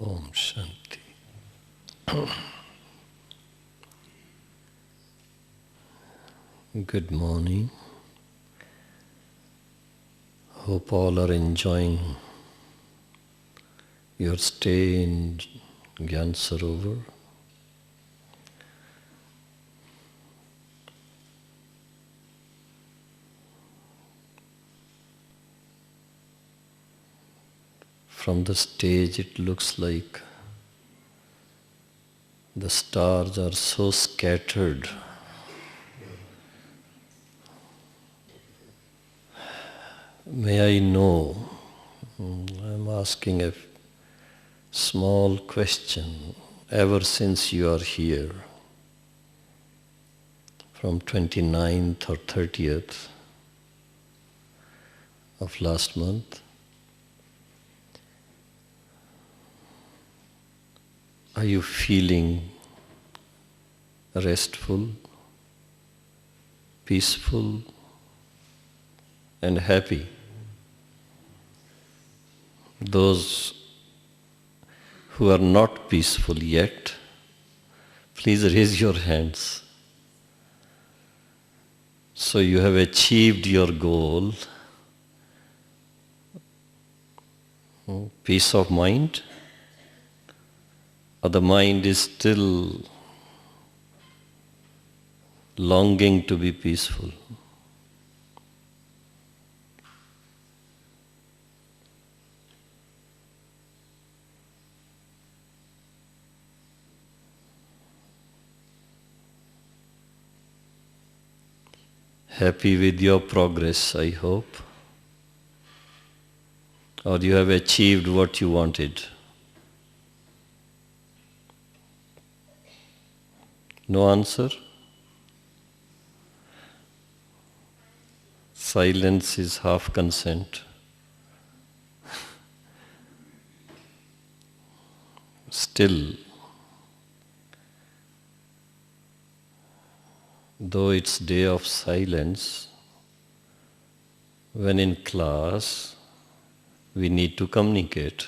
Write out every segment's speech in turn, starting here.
Om Shanti. Good morning. Hope all are enjoying your stay in Gyan Sarovar. From the stage it looks like the stars are so scattered. May I know, I'm asking a small question, ever since you are here, from 29th or 30th of last month, are you feeling restful, peaceful, and happy? Those who are not peaceful yet, please raise your hands. So you have achieved your goal, peace of mind, or the mind is still longing to be peaceful? Happy with your progress, I hope. Or you have achieved what you wanted. No answer? Silence is half consent. Still, though it's day of silence, when in class, we need to communicate.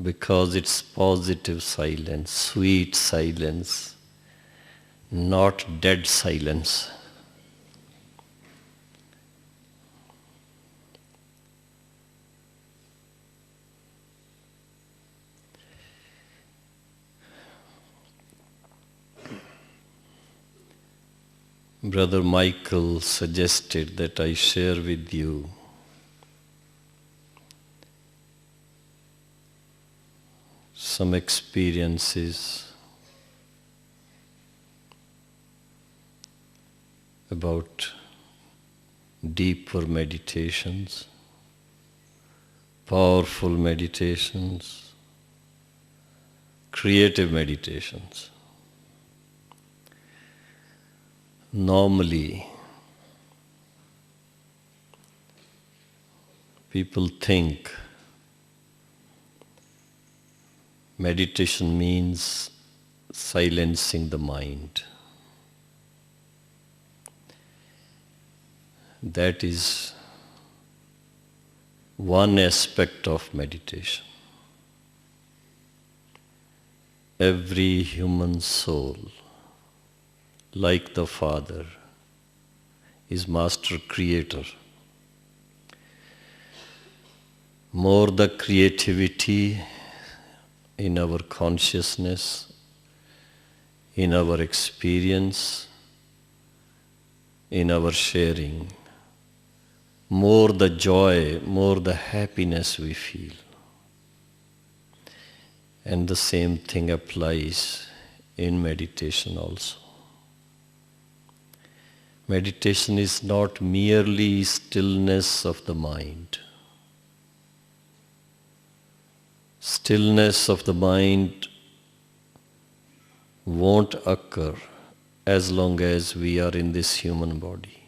Because it's positive silence, sweet silence, not dead silence. Brother Michael suggested that I share with you some experiences about deeper meditations, powerful meditations, creative meditations. Normally, people think meditation means silencing the mind. That is one aspect of meditation. Every human soul, like the Father, is master creator. More the creativity in our consciousness, in our experience, in our sharing, more the joy, more the happiness we feel. And the same thing applies in meditation also. Meditation is not merely stillness of the mind. Stillness of the mind won't occur as long as we are in this human body.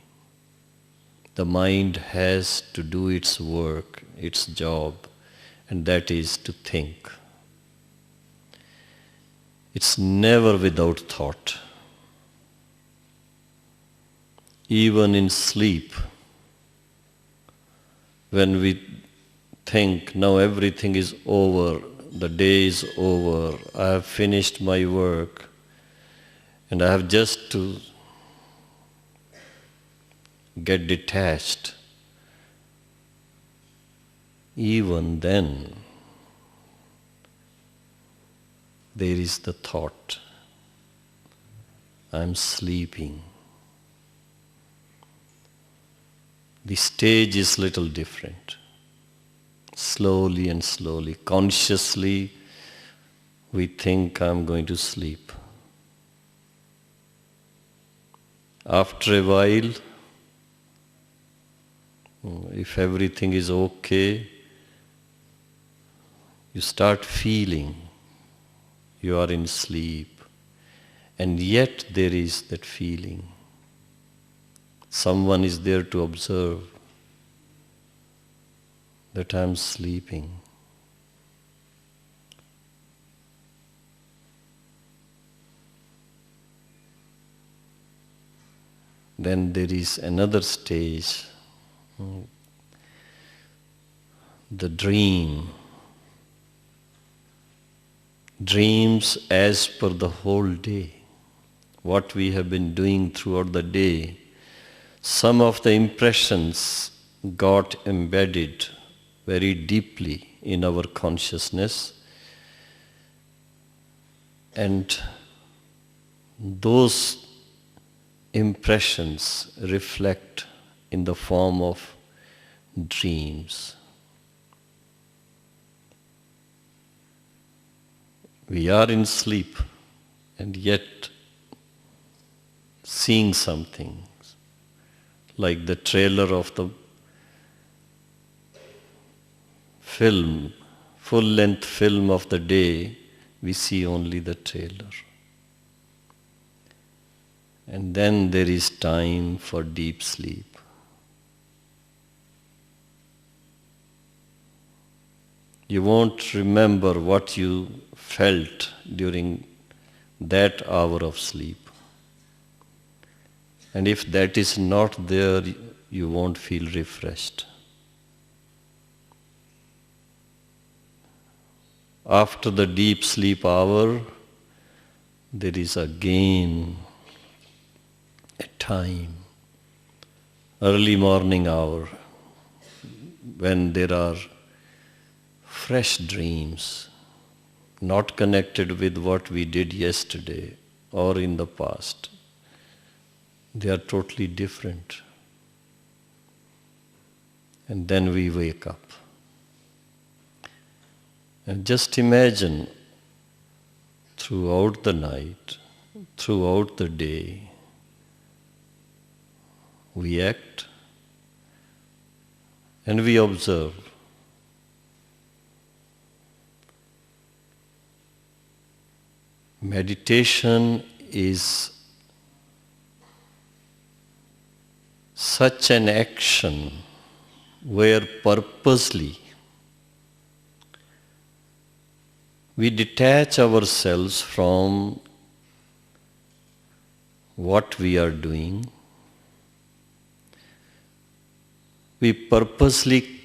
The mind has to do its work, its job, and that is to think. It's never without thought. Even in sleep, when we think now everything is over, the day is over, I have finished my work, and I have just to get detached. Even then, there is the thought, I'm sleeping. The stage is little different. Slowly and slowly, consciously, we think I'm going to sleep. After a while, if everything is okay, you start feeling you are in sleep, and yet there is that feeling. Someone is there to observe that I am sleeping. Then there is another stage, the dream. Dreams as per the whole day, what we have been doing throughout the day. Some of the impressions got embedded very deeply in our consciousness, and those impressions reflect in the form of dreams. We are in sleep and yet seeing something, like the trailer of the film, full-length film of the day, we see only the trailer. And then there is time for deep sleep. You won't remember what you felt during that hour of sleep. And if that is not there, you won't feel refreshed. After the deep sleep hour, there is again a time, early morning hour, when there are fresh dreams, not connected with what we did yesterday or in the past. They are totally different. And then we wake up. And just imagine, throughout the night, throughout the day, we act and we observe. Meditation is such an action where purposely we detach ourselves from what we are doing. We purposely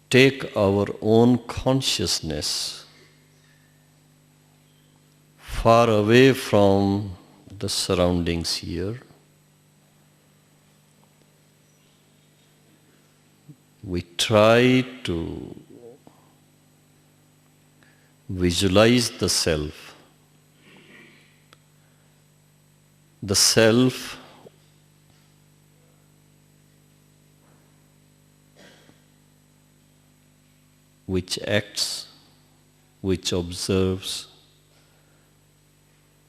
take our own consciousness far away from the surroundings here. We try to visualize the self which acts, which observes,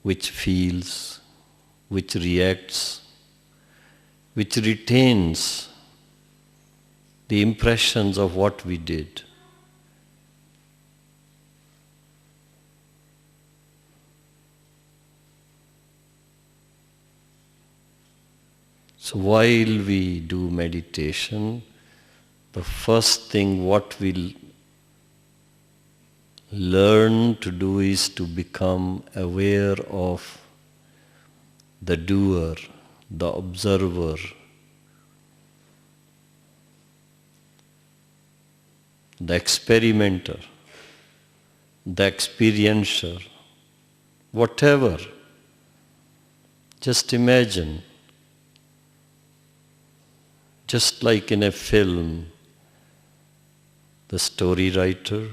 which feels, which reacts, which retains the impressions of what we did. So while we do meditation, the first thing what we'll learn to do is to become aware of the doer, the observer. the experimenter, the experiencer, whatever. Just imagine, just like in a film, the story writer,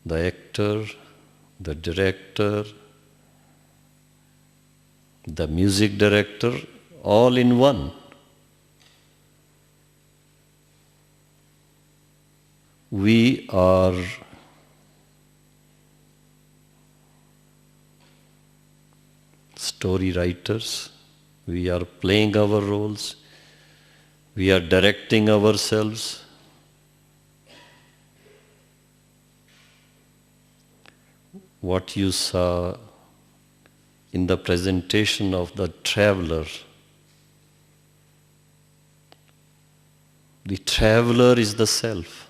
the actor, the director, the music director, all in one. We are story writers, we are playing our roles, we are directing ourselves. What you saw in the presentation of the traveler is the self.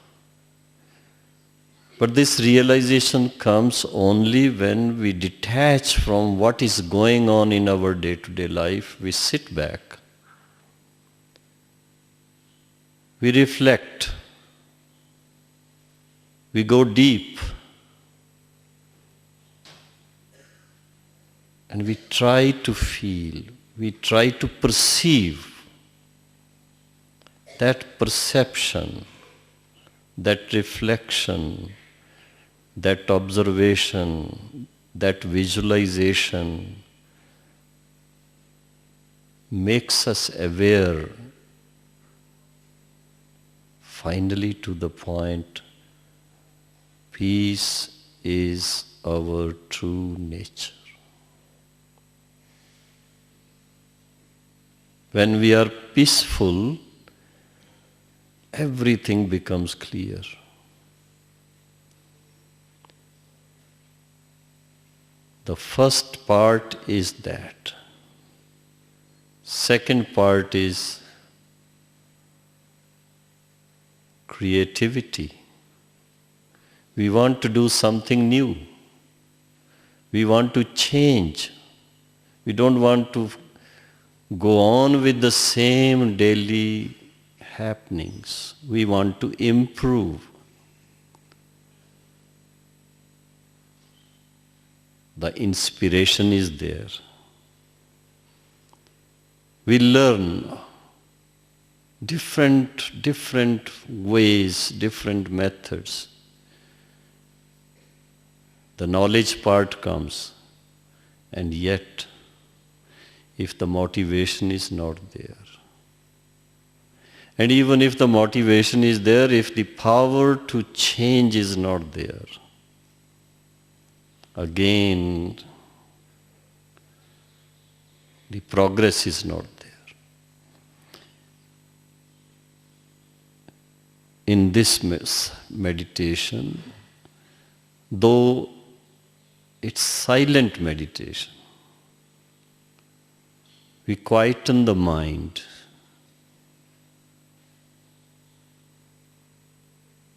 But this realization comes only when we detach from what is going on in our day-to-day life. We sit back. We reflect. We go deep. And we try to feel, we try to perceive that perception, that reflection, that observation, that visualization makes us aware finally to the point, peace is our true nature. When we are peaceful, everything becomes clear. The first part is that. Second part is creativity. We want to do something new. We want to change. We don't want to go on with the same daily happenings. We want to improve. The inspiration is there. We learn different ways, different methods. The knowledge part comes, and yet, if the motivation is not there, and even if the motivation is there, if the power to change is not there, again, the progress is not there. In this meditation, though it's silent meditation, we quieten the mind,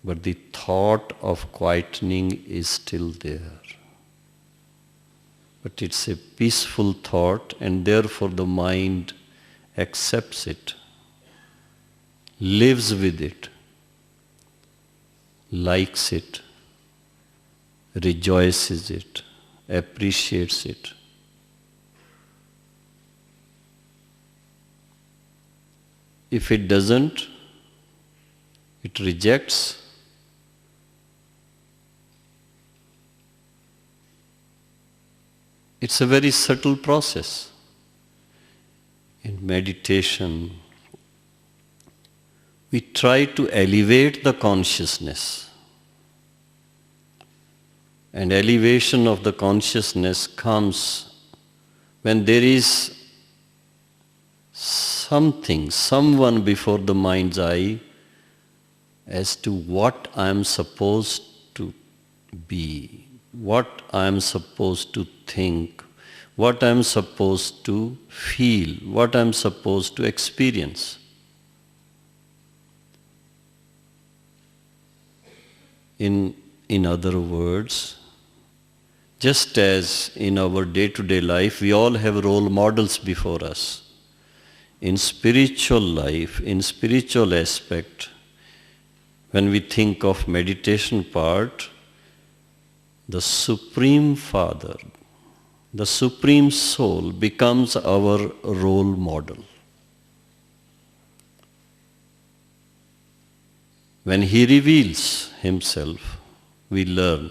but the thought of quietening is still there. But it's a peaceful thought, and therefore the mind accepts it, lives with it, likes it, rejoices it, appreciates it. If it doesn't, it rejects. It's a very subtle process. In meditation, we try to elevate the consciousness. And elevation of the consciousness comes when there is something, someone before the mind's eye as to what I am supposed to be, what I am supposed to think, what I am supposed to feel, what I am supposed to experience. In other words, just as in our day-to-day life, we all have role models before us. In spiritual life, in spiritual aspect, when we think of meditation part, the Supreme Father, the Supreme Soul becomes our role model. When He reveals Himself, we learn.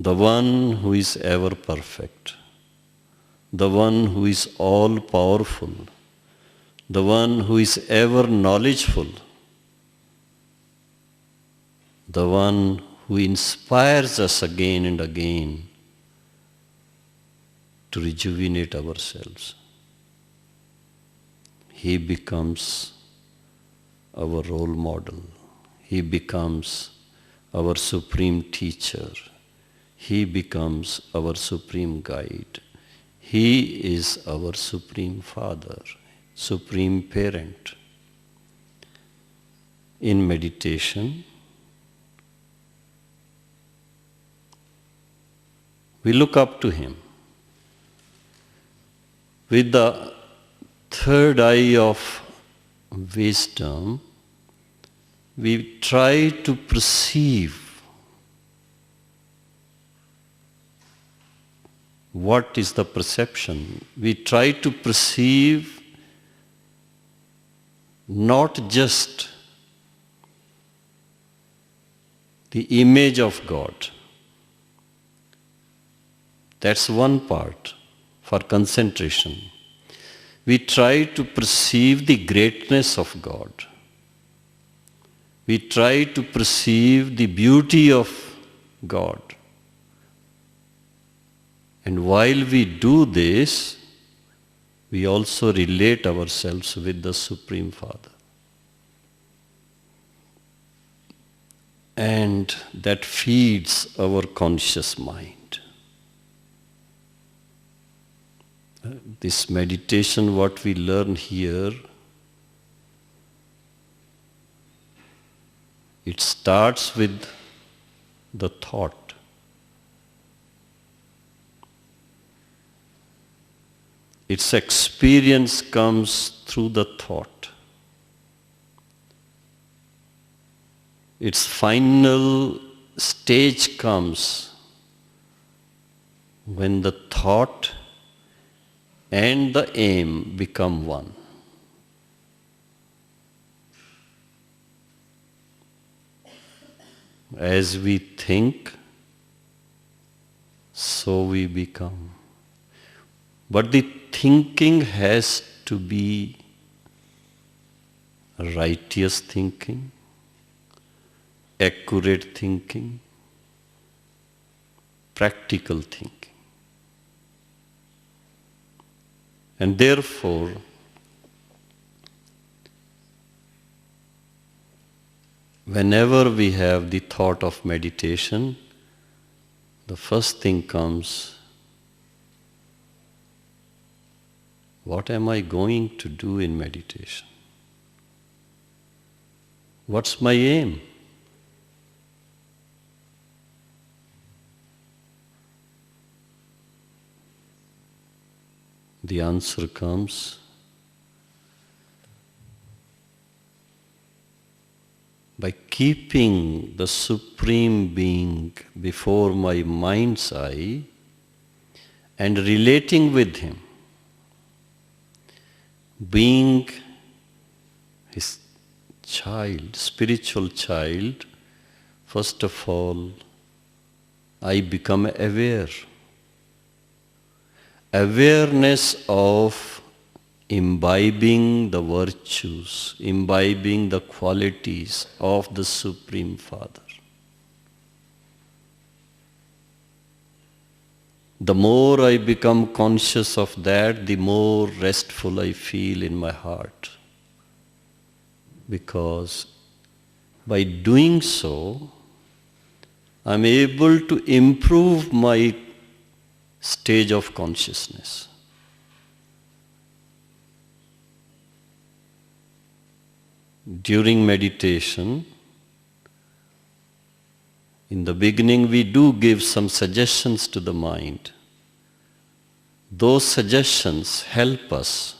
The one who is ever perfect, the one who is all powerful, the one who is ever knowledgeful, the one who inspires us again and again to rejuvenate ourselves. He becomes our role model. He becomes our supreme teacher. He becomes our supreme guide. He is our supreme father, supreme parent. In meditation, we look up to Him. With the third eye of wisdom, we try to perceive what is the perception. We try to perceive not just the image of God. That's one part for concentration. We try to perceive the greatness of God. We try to perceive the beauty of God. And while we do this, we also relate ourselves with the Supreme Father. And that feeds our conscious mind. This meditation, what we learn here, it starts with the thought. Its experience comes through the thought. Its final stage comes when the thought and the aim become one. As we think, so we become. But the thinking has to be righteous thinking, accurate thinking, practical thinking. And therefore, whenever we have the thought of meditation, the first thing comes, what am I going to do in meditation? What's my aim? The answer comes by keeping the Supreme Being before my mind's eye and relating with Him. Being His child, spiritual child, first of all, I become aware. Awareness of imbibing the virtues, imbibing the qualities of the Supreme Father. The more I become conscious of that, the more restful I feel in my heart. Because by doing so, I'm able to improve my stage of consciousness. During meditation, in the beginning we do give some suggestions to the mind. those suggestions help us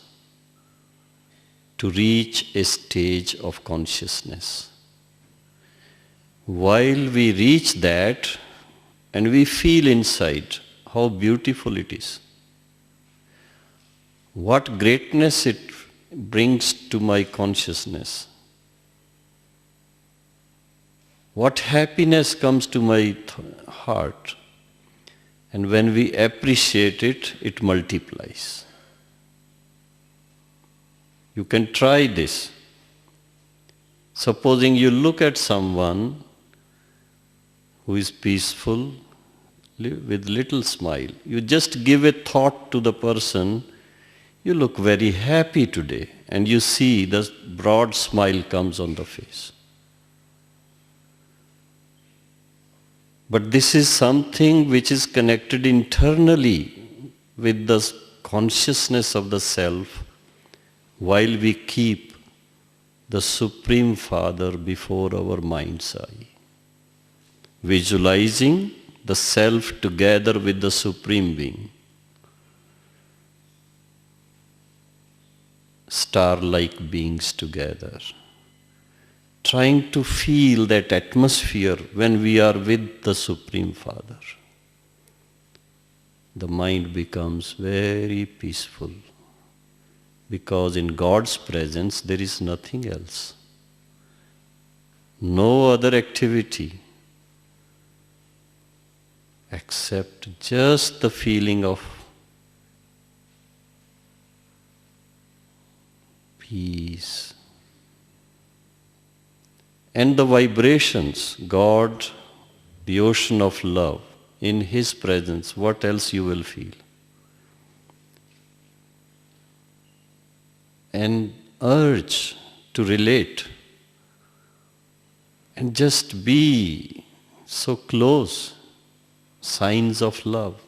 to reach a stage of consciousness. While we reach that and we feel inside how beautiful it is, what greatness it brings to my consciousness, what happiness comes to my heart, and when we appreciate it, it multiplies. You can try this. Supposing you look at someone who is peaceful, with little smile. You just give a thought to the person, you look very happy today, and you see the broad smile comes on the face. But this is something which is connected internally with the consciousness of the self, while we keep the Supreme Father before our mind's eye. Visualizing the self together with the Supreme Being. Star-like beings together. Trying to feel that atmosphere when we are with the Supreme Father. The mind becomes very peaceful, because in God's presence there is nothing else. No other activity except just the feeling of peace. And the vibrations, God, the ocean of love, in His presence, what else you will feel? An urge to relate and just be so close. Signs of love.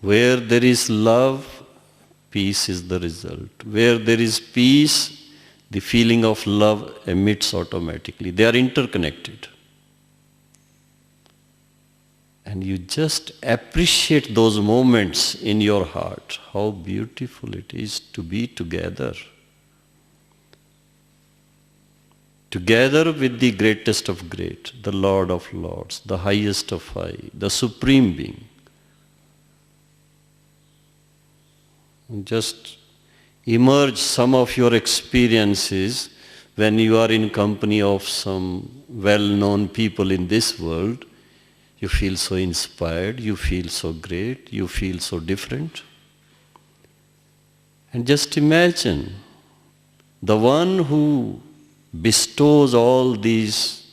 Where there is love, peace is the result. Where there is peace, the feeling of love emits automatically. They are interconnected. And you just appreciate those moments in your heart, how beautiful it is to be together. Together with the greatest of great, the Lord of Lords, the highest of high, the Supreme Being. Just emerge some of your experiences when you are in company of some well-known people in this world. You feel so inspired, you feel so great, you feel so different. And just imagine the one who bestows all these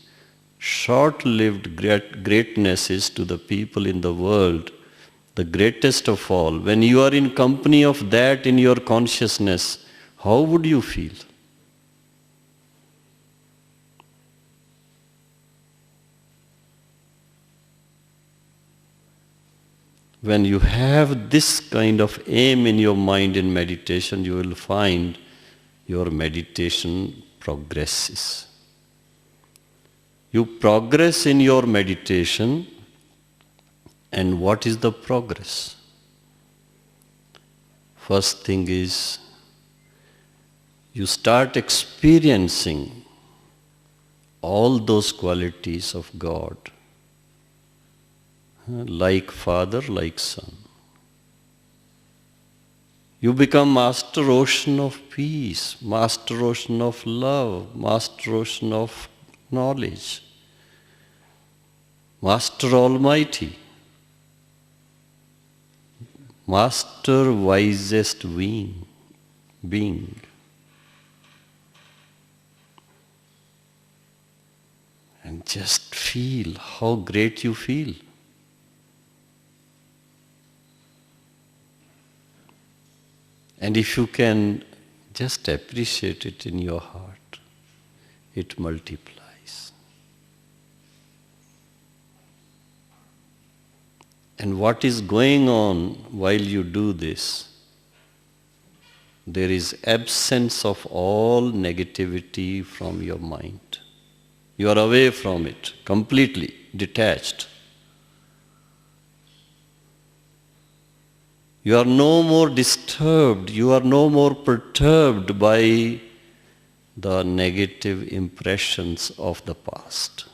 short-lived greatnesses to the people in the world, the greatest of all. When you are in company of that in your consciousness, how would you feel? When you have this kind of aim in your mind in meditation, you will find your meditation progresses. You progress in your meditation, and what is the progress? First thing is, you start experiencing all those qualities of God, like Father, like Son. You become Master Ocean of peace, Master Ocean of love, Master Ocean of knowledge, Master Almighty, Master Wisest Being. And just feel how great you feel. And if you can just appreciate it in your heart, it multiplies. And what is going on while you do this? There is absence of all negativity from your mind. You are away from it, completely detached. You are no more disturbed, you are no more perturbed by the negative impressions of the past.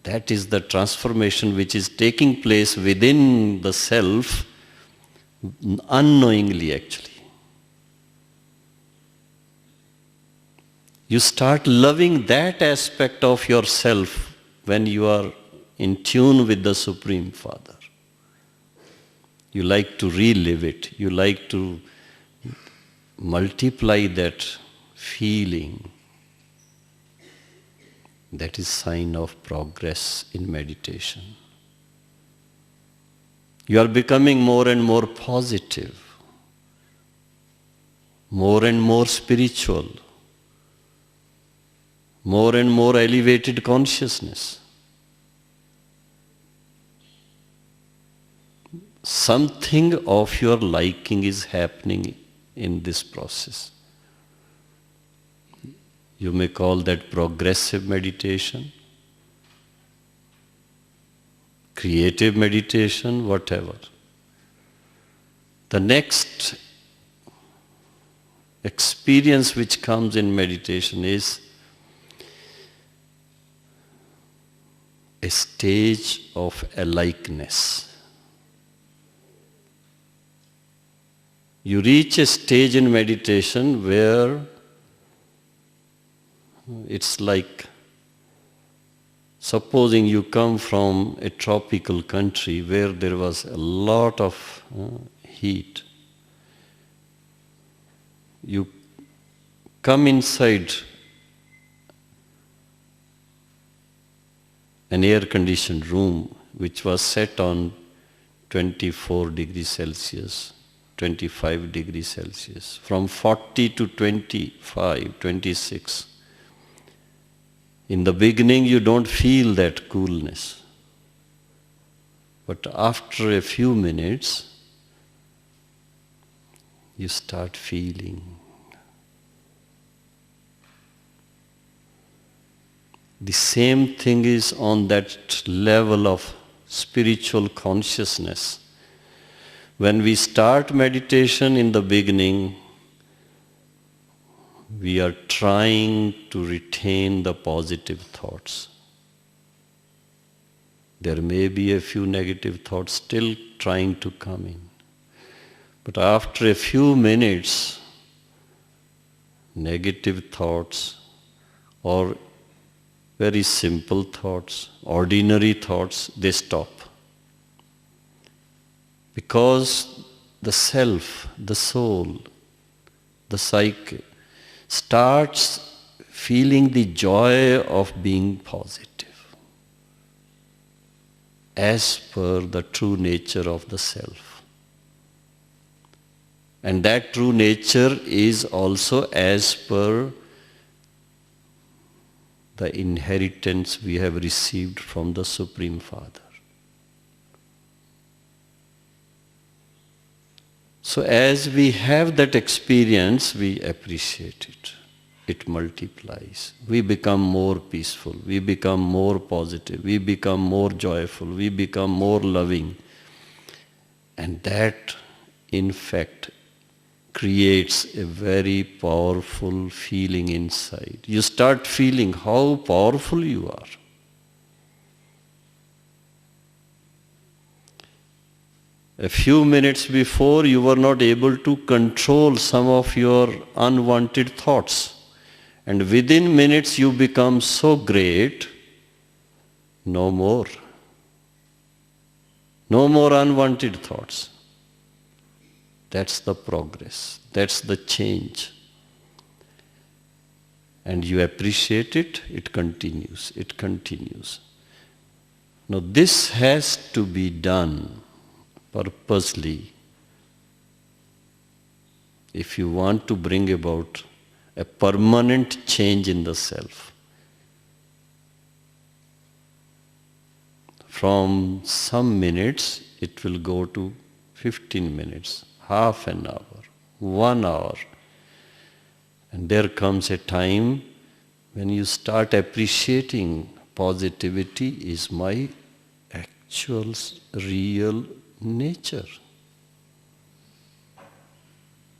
That is the transformation which is taking place within the self, unknowingly actually. You start loving that aspect of yourself when you are in tune with the Supreme Father. You like to relive it. You like to multiply that feeling. That is sign of progress in meditation. You are becoming more and more positive, more and more spiritual, more and more elevated consciousness. Something of your liking is happening in this process. You may call that progressive meditation, creative meditation, whatever. The next experience which comes in meditation is a stage of alikeness. You reach a stage in meditation where it's like, supposing you come from a tropical country where there was a lot of heat. You come inside an air-conditioned room which was set on 24 degrees Celsius, 25 degrees Celsius, from 40 to 25, 26. In the beginning, you don't feel that coolness. But after a few minutes, you start feeling. The same thing is on that level of spiritual consciousness. When we start meditation in the beginning, we are trying to retain the positive thoughts. There may be a few negative thoughts still trying to come in. But after a few minutes, negative thoughts or very simple thoughts, ordinary thoughts, they stop. Because the self, the soul, the psyche starts feeling the joy of being positive as per the true nature of the self. And that true nature is also as per the inheritance we have received from the Supreme Father. So as we have that experience, we appreciate it. It multiplies. We become more peaceful. We become more positive. We become more joyful. We become more loving. And that, in fact, creates a very powerful feeling inside. You start feeling how powerful you are. A few minutes before, you were not able to control some of your unwanted thoughts. And within minutes, you become so great, no more. No more unwanted thoughts. That's the progress. That's the change. And you appreciate it, it continues, it continues. Now this has to be done purposely if you want to bring about a permanent change in the self. From some minutes, it will go to 15 minutes, half an hour, 1 hour. And there comes a time when you start appreciating positivity is my actual, real nature.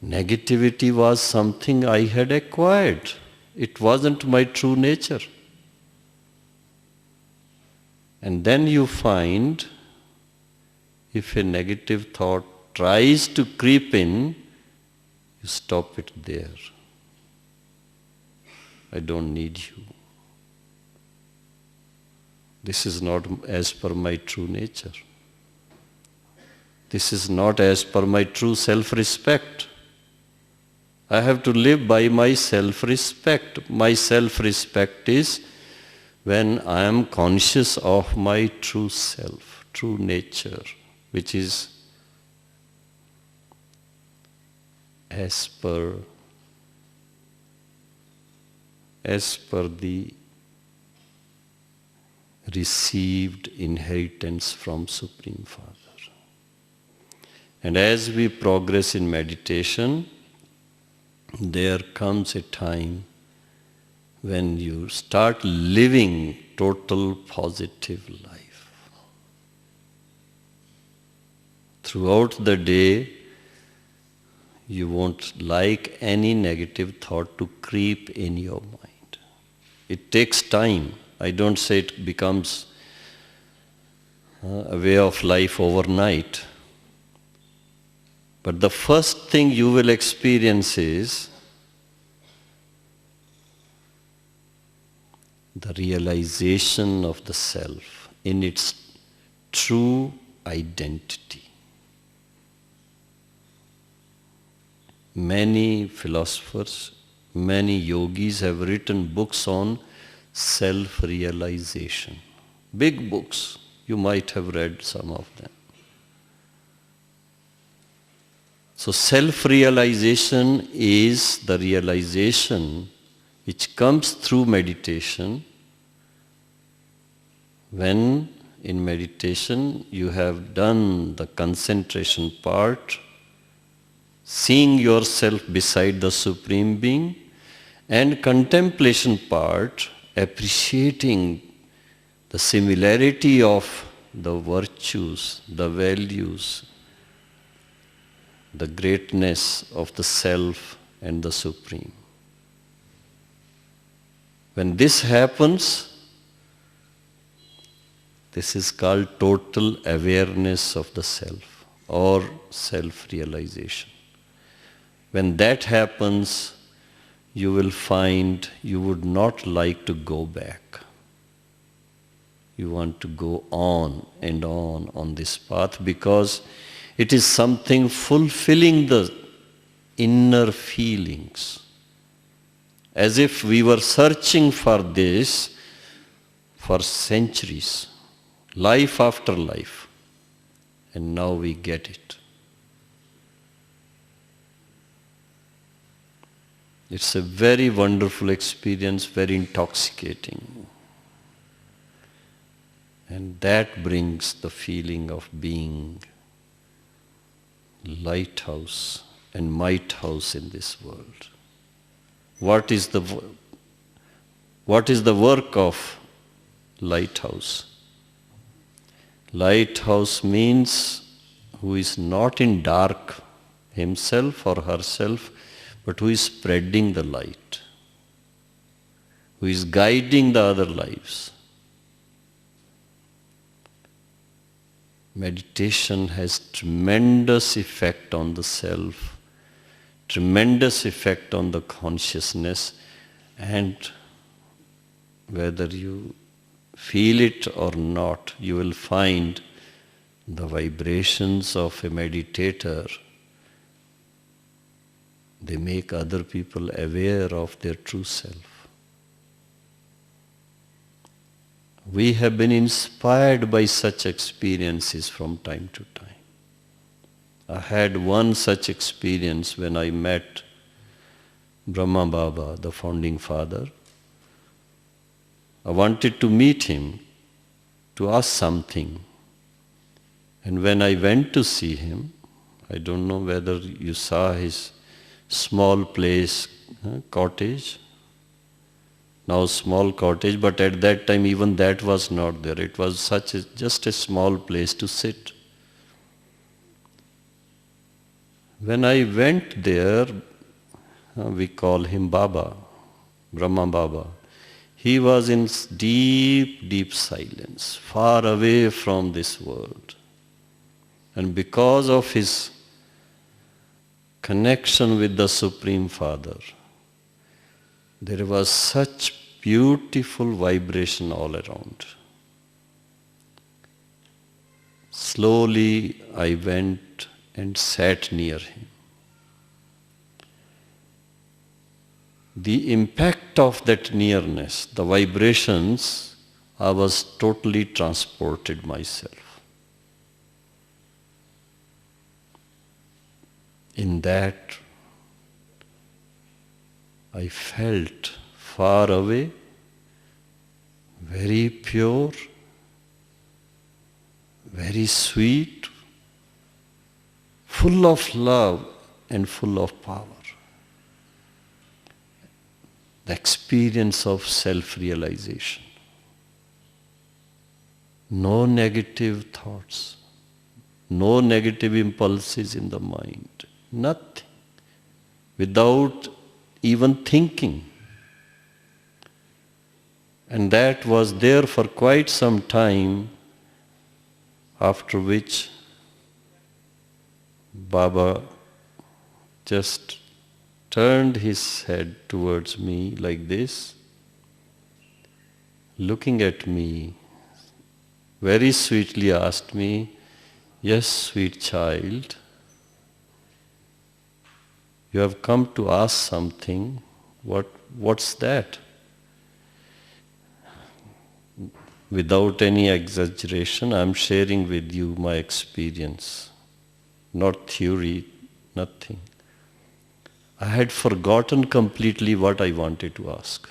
Negativity was something I had acquired. It wasn't my true nature. And then you find, if a negative thought tries to creep in, you stop it there. I don't need you. This is not as per my true nature. This is not as per my true self-respect. I have to live by my self-respect. My self-respect is when I am conscious of my true self, true nature, which is as per the received inheritance from Supreme Father. And as we progress in meditation, there comes a time when you start living total positive life. Throughout the day, you won't like any negative thought to creep in your mind. It takes time. I don't say it becomes a way of life overnight. But the first thing you will experience is the realization of the self in its true identity. Many philosophers, many yogis have written books on self-realization. Big books. You might have read some of them. So self-realization is the realization which comes through meditation. When in meditation you have done the concentration part, seeing yourself beside the Supreme Being, and contemplation part, appreciating the similarity of the virtues, the values, the greatness of the self and the Supreme. When this happens, this is called total awareness of the self or self-realization. When that happens, you will find you would not like to go back. You want to go on and on this path because it is something fulfilling the inner feelings. As if we were searching for this for centuries, life after life, and now we get it. It's a very wonderful experience, very intoxicating. And that brings the feeling of being lighthouse and might house in this world. What is the work of lighthouse? Lighthouse means who is not in dark himself or herself, but who is spreading the light, who is guiding the other lives. Meditation has tremendous effect on the self, tremendous effect on the consciousness, and whether you feel it or not, you will find the vibrations of a meditator. They make other people aware of their true self. We have been inspired by such experiences from time to time. I had one such experience when I met Brahma Baba, the founding father. I wanted to meet him, to ask something. And when I went to see him, I don't know whether you saw his small place, cottage. Now small cottage, but at that time even that was not there. It was just a small place to sit. When I went there, we call him Baba, Brahma Baba. He was in deep, deep silence, far away from this world. And because of his connection with the Supreme Father, there was such beautiful vibration all around. Slowly I went and sat near him. The impact of that nearness, the vibrations, I was totally transported myself. In that, I felt far away, very pure, very sweet, full of love and full of power. The experience of self-realization. No negative thoughts, no negative impulses in the mind, nothing. Without even thinking. And that was there for quite some time, after which Baba just turned his head towards me like this, looking at me, very sweetly asked me, "Yes, sweet child, you have come to ask something. What's that?" Without any exaggeration, I am sharing with you my experience, not theory, nothing. I had forgotten completely what I wanted to ask.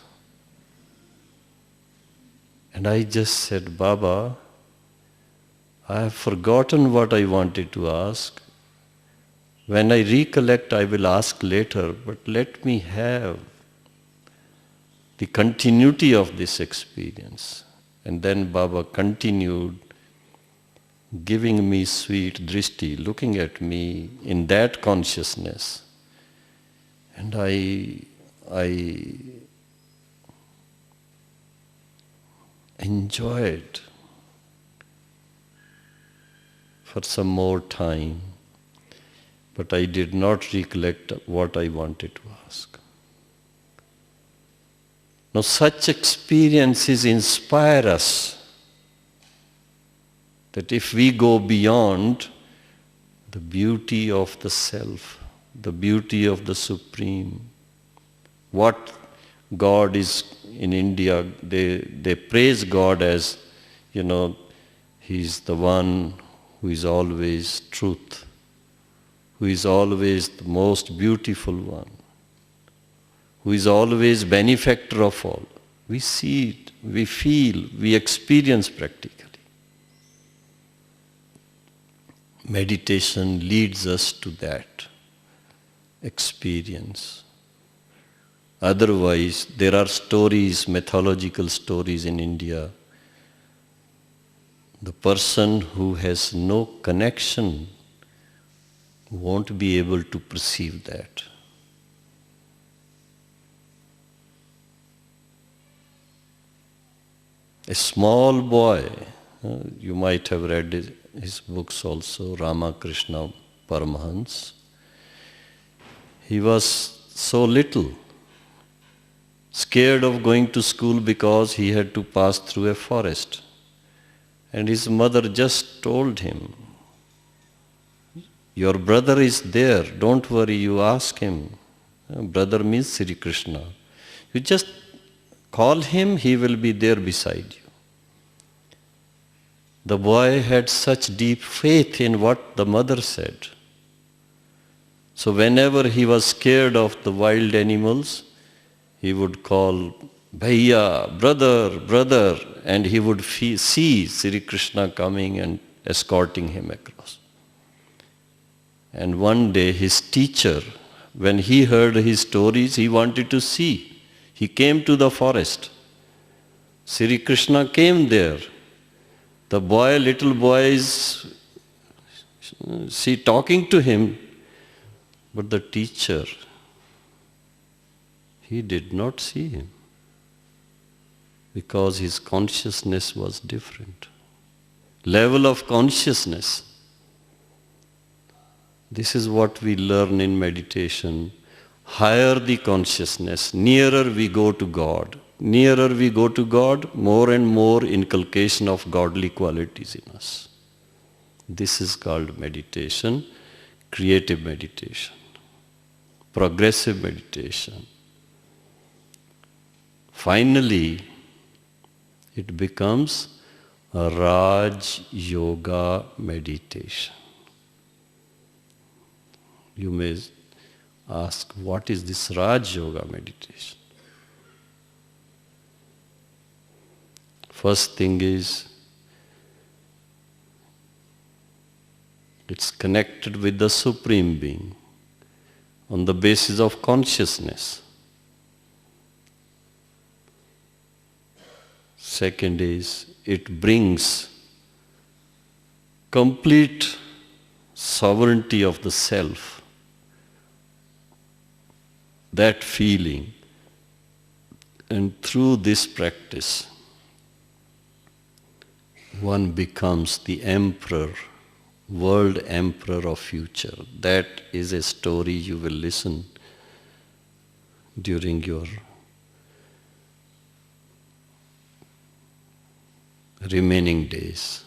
And I just said, "Baba, I have forgotten what I wanted to ask. When I recollect, I will ask later, but let me have the continuity of this experience." And then Baba continued giving me sweet drishti, looking at me in that consciousness. And I enjoyed for some more time, but I did not recollect what I wanted to ask. Now, such experiences inspire us that if we go beyond the beauty of the self, the beauty of the Supreme, what God is in India, they praise God as, He's the one who is always truth, who is always the most beautiful one, who is always benefactor of all. We see it, we feel, we experience practically. Meditation leads us to that experience. Otherwise, there are stories, mythological stories in India. The person who has no connection won't be able to perceive that. A small boy, you might have read his books also, Ramakrishna Paramahans. He was so little, scared of going to school because he had to pass through a forest. And his mother just told him, "Your brother is there, don't worry, you ask him." Brother means Sri Krishna. You just call him, he will be there beside you. The boy had such deep faith in what the mother said. So whenever he was scared of the wild animals, he would call, "Bhaiya, brother, brother," and he would see Sri Krishna coming and escorting him across. And one day his teacher, when he heard his stories, he wanted to see. He came to the forest. Sri Krishna came there. The boy, little boy is talking to him. But the teacher, he did not see him because his consciousness was different. Level of consciousness. This is what we learn in meditation. Higher the consciousness, nearer we go to God. Nearer we go to God, more and more inculcation of godly qualities in us. This is called meditation, creative meditation, progressive meditation. Finally, it becomes a Raj Yoga meditation. You may ask, what is this Raj Yoga meditation? First thing is, it's connected with the Supreme Being on the basis of consciousness. Second is, it brings complete sovereignty of the self. That feeling. And through this practice, one becomes the emperor, world emperor of future. That is a story you will listen during your remaining days.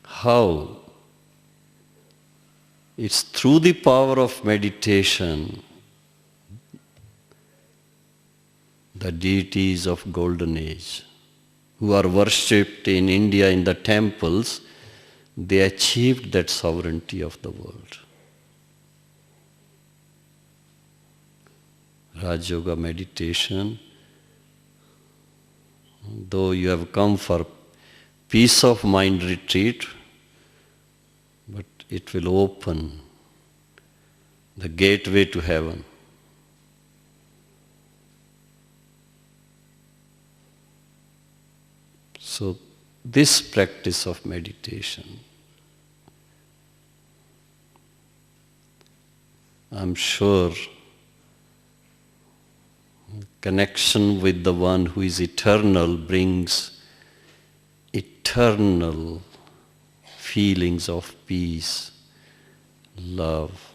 How? It's through the power of meditation, the deities of Golden Age, who are worshipped in India in the temples, they achieved that sovereignty of the world. Raj Yoga meditation, though you have come for peace of mind retreat, but it will open the gateway to heaven. So this practice of meditation, I'm sure connection with the one who is eternal brings eternal feelings of peace, love,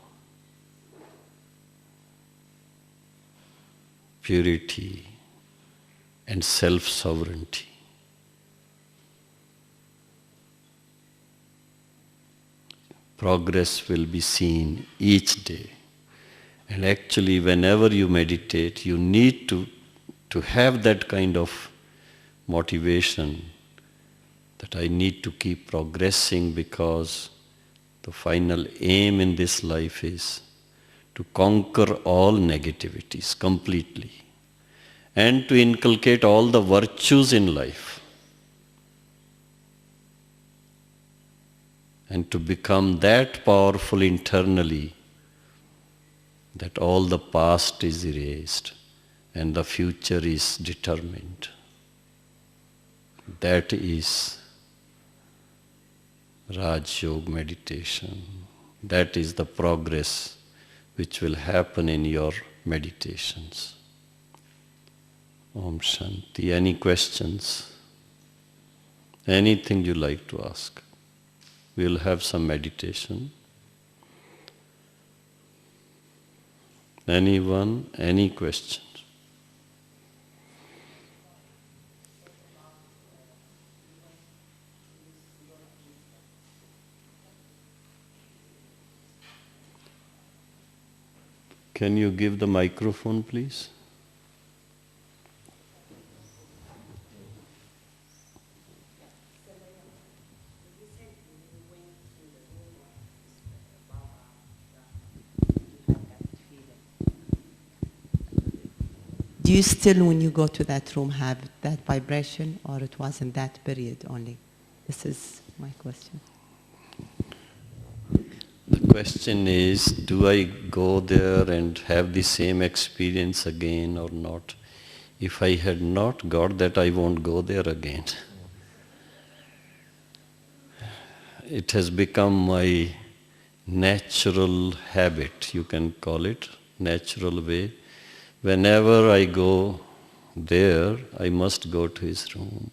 purity, and self-sovereignty. Progress will be seen each day. And actually, whenever you meditate, you need to have that kind of motivation that I need to keep progressing, because the final aim in this life is to conquer all negativities completely and to inculcate all the virtues in life and to become that powerful internally that all the past is erased and the future is determined. That is Raj Yoga meditation. That is the progress which will happen in your meditations. Om Shanti. Any questions? Anything you like to ask? We'll have some meditation. Anyone? Any questions? Can you give the microphone, please? Do you still, when you go to that room, have that vibration, or it was in that period only? This is my question. The question is, do I go there and have the same experience again or not? If I had not got that, I won't go there again. It has become my natural habit, you can call it, natural way. Whenever I go there, I must go to his room.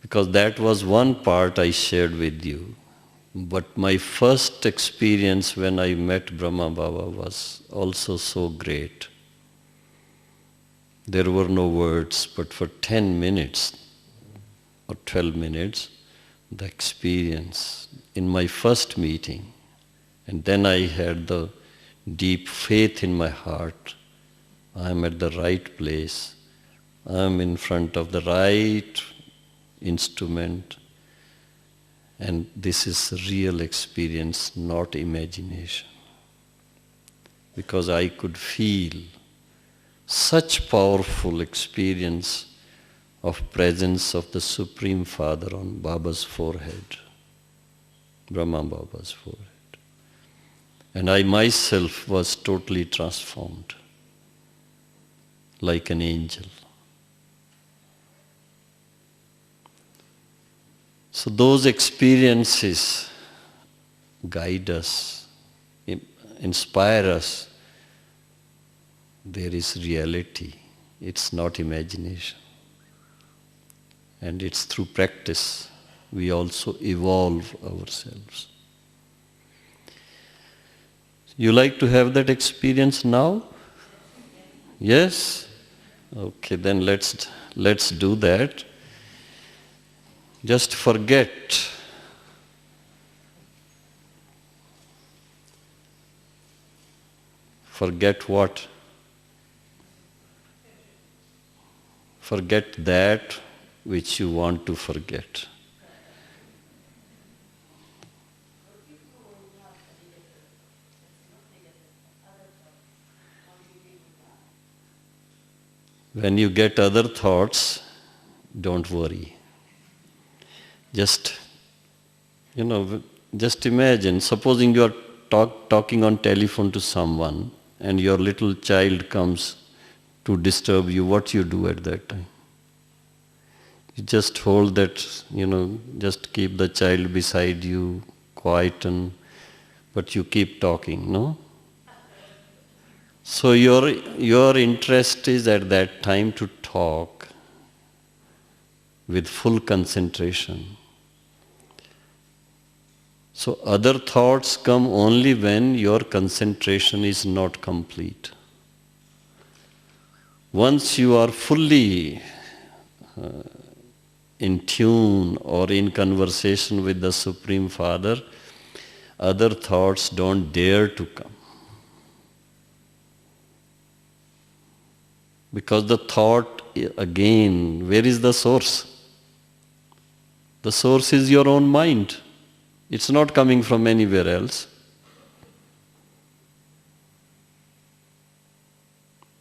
Because that was one part I shared with you. But my first experience when I met Brahma Baba was also so great. There were no words, but for 10 minutes or 12 minutes, the experience in my first meeting, and then I had the deep faith in my heart. I am at the right place. I am in front of the right instrument. And this is real experience, not imagination. Because I could feel such powerful experience of presence of the Supreme Father on Baba's forehead, Brahma Baba's forehead. And I myself was totally transformed, like an angel. So those experiences guide us, inspire us. There is reality. It's not imagination. And it's through practice we also evolve ourselves. You like to have that experience now? Yes? Okay, then let's do that. Just forget. Forget what? Forget that which you want to forget. When you get other thoughts, don't worry. Just imagine, supposing you are talking on telephone to someone and your little child comes to disturb you, what you do at that time? You just hold that, just keep the child beside you, quieten, but you keep talking, no? So your interest is at that time to talk with full concentration. So other thoughts come only when your concentration is not complete. Once you are fully in tune or in conversation with the Supreme Father, other thoughts don't dare to come. Because the thought, again, where is the source? The source is your own mind. It's not coming from anywhere else.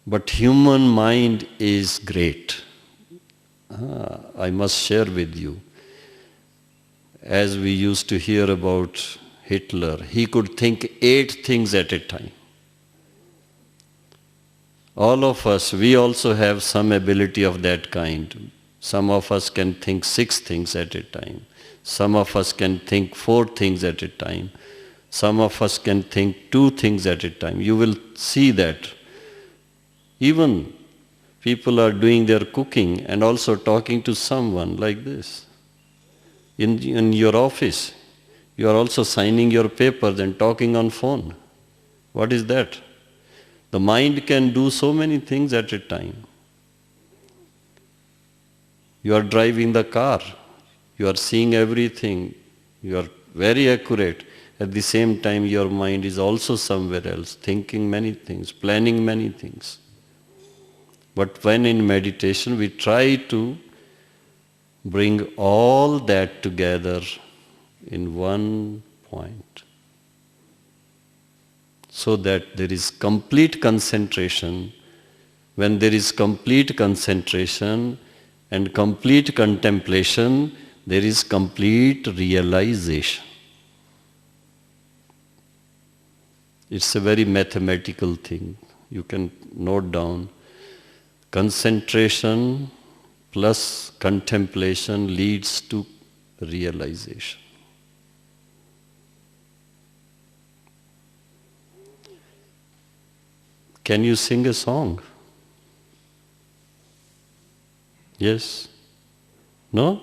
But human mind is great. I must share with you. As we used to hear about Hitler, he could think 8 things at a time. All of us, we also have some ability of that kind. Some of us can think 6 things at a time. Some of us can think 4 things at a time. Some of us can think 2 things at a time. You will see that. Even people are doing their cooking and also talking to someone like this. In your office, you are also signing your papers and talking on phone. What is that? The mind can do so many things at a time. You are driving the car. You are seeing everything. You are very accurate. At the same time, your mind is also somewhere else, thinking many things, planning many things. But when in meditation, we try to bring all that together in one point, so that there is complete concentration. When there is complete concentration and complete contemplation, there is complete realization. It's a very mathematical thing. You can note down. Concentration plus contemplation leads to realization. Can you sing a song? Yes? No?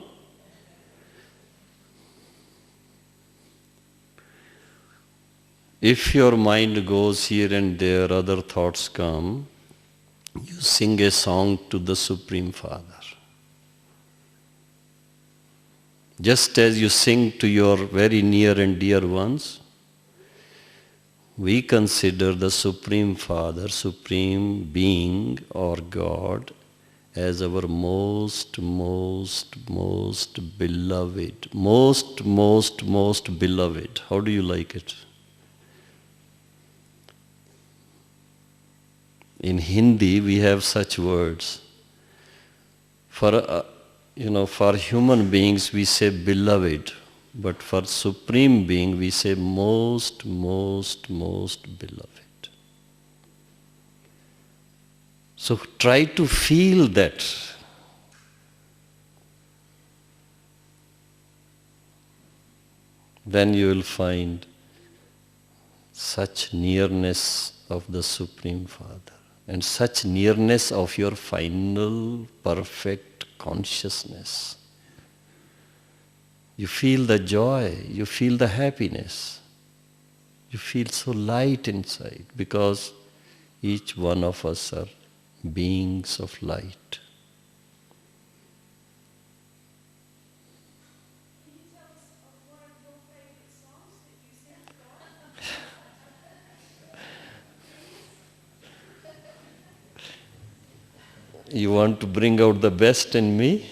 If your mind goes here and there, other thoughts come, you sing a song to the Supreme Father. Just as you sing to your very near and dear ones, we consider the Supreme Father, Supreme Being or God as our most beloved. Most beloved. How do you like it? In Hindi, we have such words. For human beings, we say beloved. But for Supreme Being, we say most beloved. So try to feel that. Then you will find such nearness of the Supreme Father and such nearness of your final perfect consciousness. You feel the joy, you feel the happiness. You feel so light inside because each one of us are beings of light. Can you tell us of one of your favorite songs that you sing to God? You want to bring out the best in me?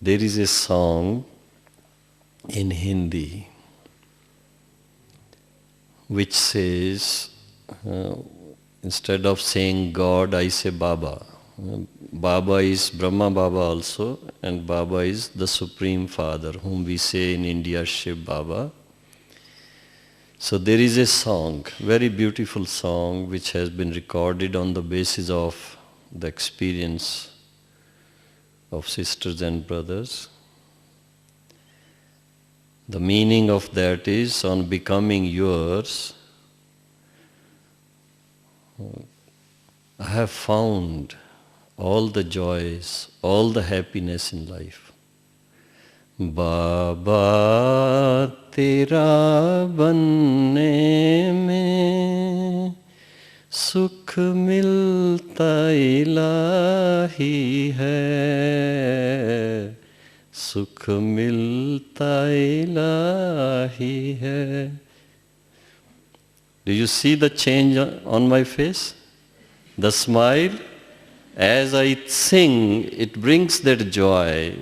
There is a song in Hindi which says, instead of saying God, I say Baba. Baba is Brahma Baba also, and Baba is the Supreme Father, whom we say in India Shiv Baba. So there is a song, very beautiful song, which has been recorded on the basis of the experience of sisters and brothers. The meaning of that is, on becoming yours, I have found all the joys, all the happiness in life. Baba tera banne mein सुख मिलता इलाही है सुख मिलता इलाही है. Do you see the change on my face? The smile? As I sing, it brings that joy.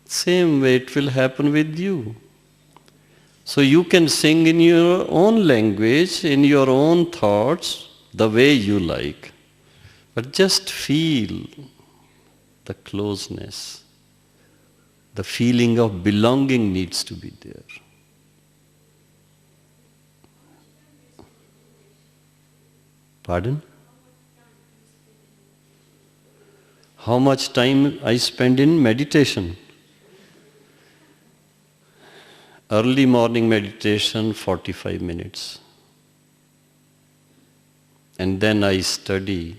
Same way it will happen with you. So you can sing in your own language, in your own thoughts, the way you like. But just feel the closeness. The feeling of belonging needs to be there. Pardon? How much time I spend in meditation? Early morning meditation, 45 minutes. And then I study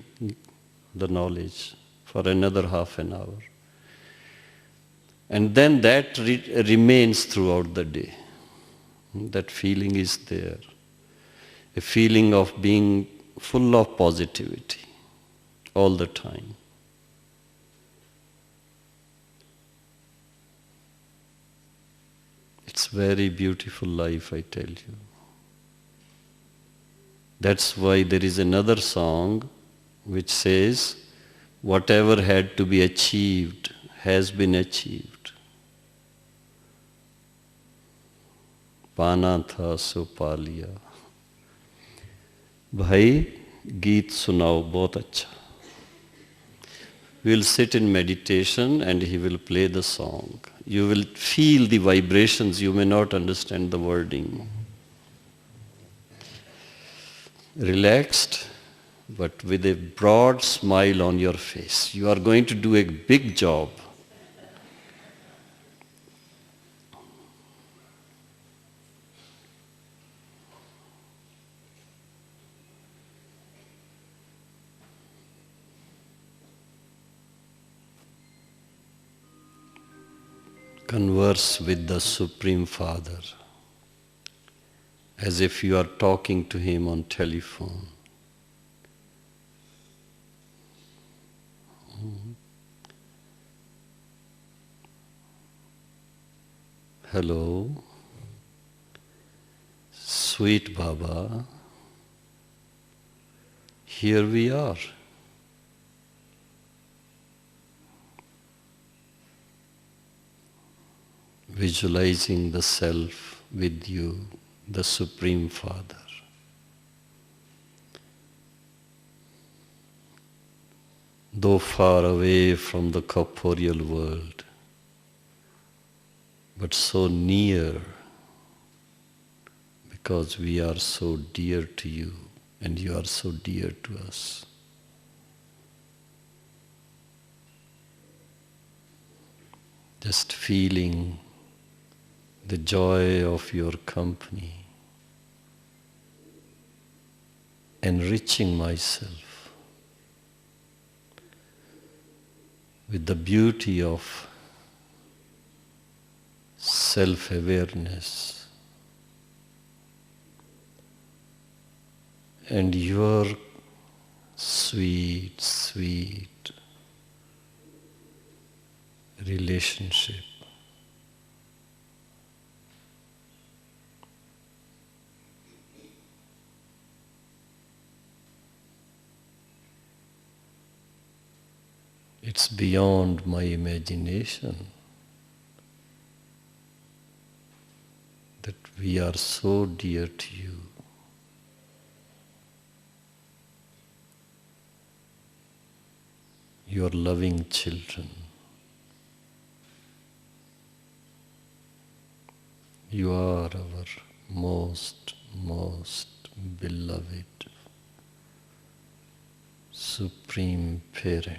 the knowledge for another half an hour. And then that remains throughout the day. That feeling is there. A feeling of being full of positivity all the time. It's very beautiful life, I tell you. That's why there is another song which says, whatever had to be achieved has been achieved. पाना था सो पा लिया. भाई गीत सुनाओ बहुत अच्छा. We will sit in meditation and he will play the song. You will feel the vibrations, you may not understand the wording. Relaxed, but with a broad smile on your face. You are going to do a big job. Converse with the Supreme Father as if you are talking to him on telephone. Hello, sweet Baba, here we are. Visualizing the self with you, the Supreme Father. Though far away from the corporeal world, but so near because we are so dear to you and you are so dear to us. Just feeling the joy of your company, enriching myself with the beauty of self-awareness and your sweet, sweet relationship. It's beyond my imagination that we are so dear to you. Your loving children. You are our most, most beloved Supreme Parent.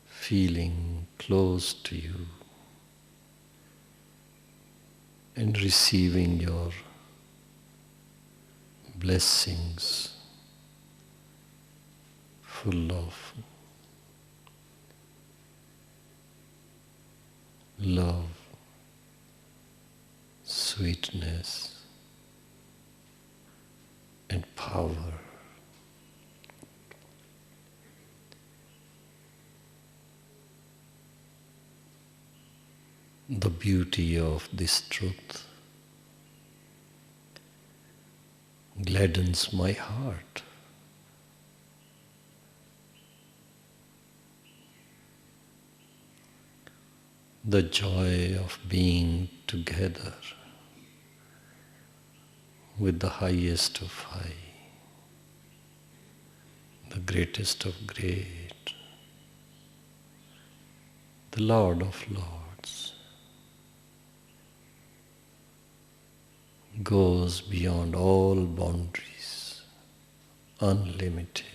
Feeling close to you and receiving your blessings full of love, sweetness, and power. The beauty of this truth gladdens my heart. The joy of being together with the highest of high, the greatest of great, the Lord of Lords, goes beyond all boundaries, unlimited.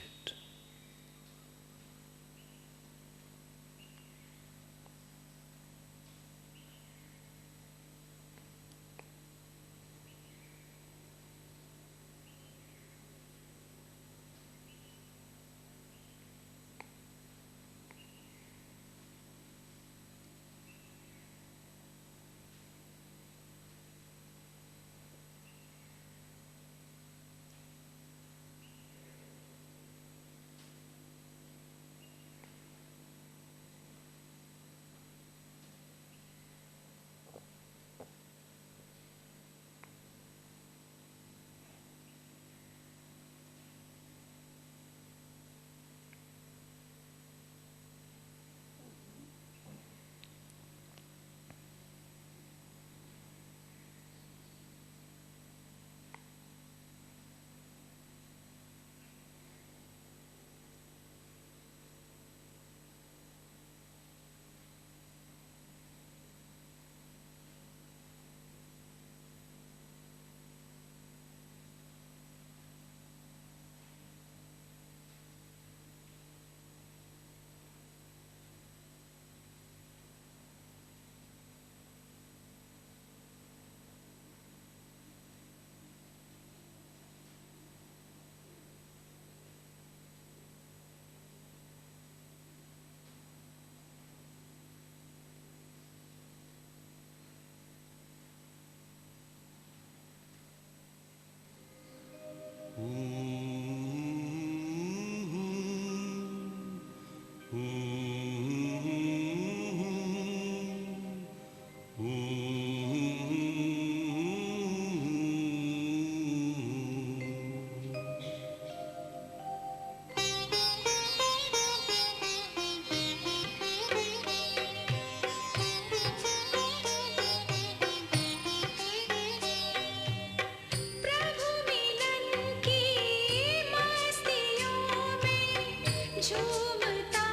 झूमता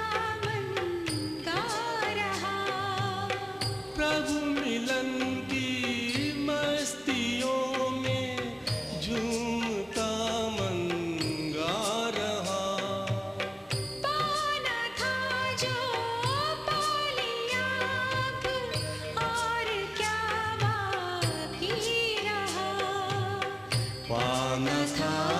मन गा रहा। प्रभु मिलन की मस्तियों में झूमता मन गा रहा। पाना था जो पा लिया अब, और क्या बाकी रहा। पाना था